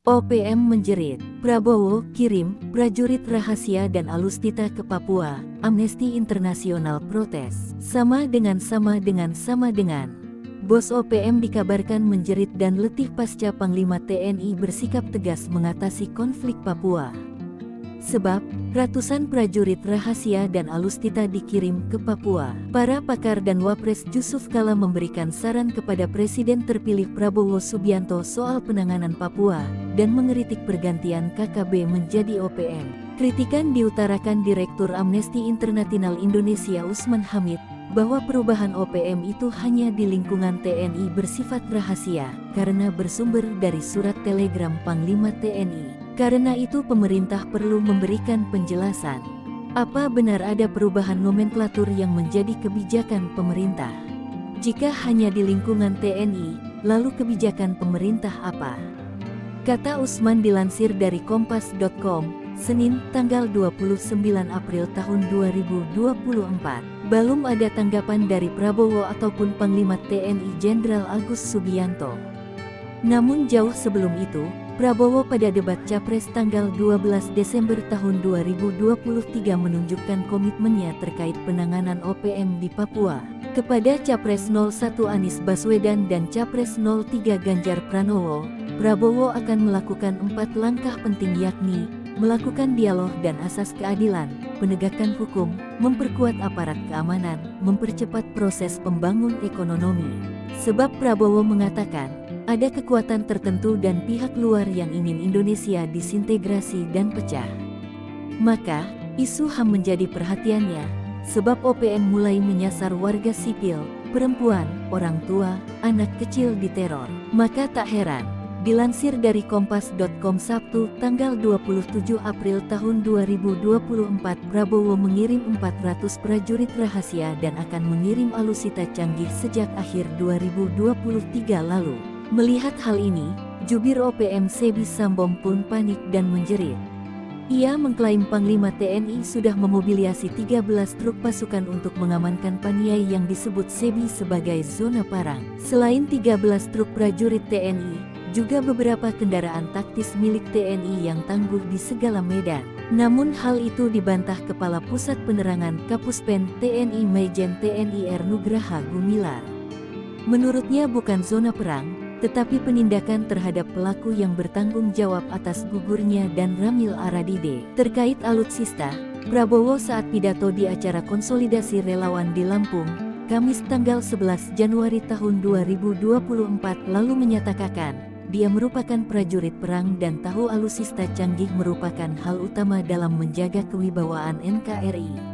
OPM menjerit, Prabowo kirim prajurit rahasia dan Alustita ke Papua, Amnesty Internasional protes. Sama dengan. Bos OPM dikabarkan menjerit dan letih pasca Panglima TNI bersikap tegas mengatasi konflik Papua. Sebab, ratusan prajurit rahasia dan Alustita dikirim ke Papua. Para pakar dan Wapres Yusuf Kala memberikan saran kepada Presiden terpilih Prabowo Subianto soal penanganan Papua, dan mengeritik pergantian KKB menjadi OPM. Kritikan diutarakan Direktur Amnesty International Indonesia Usman Hamid, bahwa perubahan OPM itu hanya di lingkungan TNI bersifat rahasia, karena bersumber dari surat telegram Panglima TNI. Karena itu pemerintah perlu memberikan penjelasan. Apa benar ada perubahan nomenklatur yang menjadi kebijakan pemerintah? Jika hanya di lingkungan TNI, lalu kebijakan pemerintah apa? Kata Usman dilansir dari Kompas.com, Senin, tanggal 29 April tahun 2024. Belum ada tanggapan dari Prabowo ataupun Panglima TNI Jenderal Agus Subianto. Namun jauh sebelum itu, Prabowo pada debat Capres tanggal 12 Desember tahun 2023 menunjukkan komitmennya terkait penanganan OPM di Papua. Kepada Capres 01 Anies Baswedan dan Capres 03 Ganjar Pranowo, Prabowo akan melakukan 4 langkah penting yakni, melakukan dialog dan asas keadilan, penegakan hukum, memperkuat aparat keamanan, mempercepat proses pembangun ekonomi. Sebab Prabowo mengatakan, ada kekuatan tertentu dan pihak luar yang ingin Indonesia disintegrasi dan pecah. Maka, isu HAM menjadi perhatiannya, sebab OPM mulai menyasar warga sipil, perempuan, orang tua, anak kecil diteror. Maka tak heran, dilansir dari Kompas.com Sabtu, tanggal 27 April tahun 2024, Prabowo mengirim 400 prajurit rahasia dan akan mengirim alusita canggih sejak akhir 2023 lalu. Melihat hal ini, jubir OPM Sebi Sambom pun panik dan menjerit. Ia mengklaim Panglima TNI sudah memobilisasi 13 truk pasukan untuk mengamankan Paniai yang disebut Sebi sebagai zona perang. Selain 13 truk prajurit TNI, juga beberapa kendaraan taktis milik TNI yang tangguh di segala medan. Namun hal itu dibantah Kepala Pusat Penerangan Kapuspen TNI Majen TNI R. Nugraha Gumilar. Menurutnya bukan zona perang, tetapi penindakan terhadap pelaku yang bertanggung jawab atas gugurnya dan Ramil Aradide. Terkait alutsista, Prabowo saat pidato di acara konsolidasi relawan di Lampung, Kamis tanggal 11 Januari tahun 2024 lalu menyatakan, dia merupakan prajurit perang dan tahu alutsista canggih merupakan hal utama dalam menjaga kewibawaan NKRI.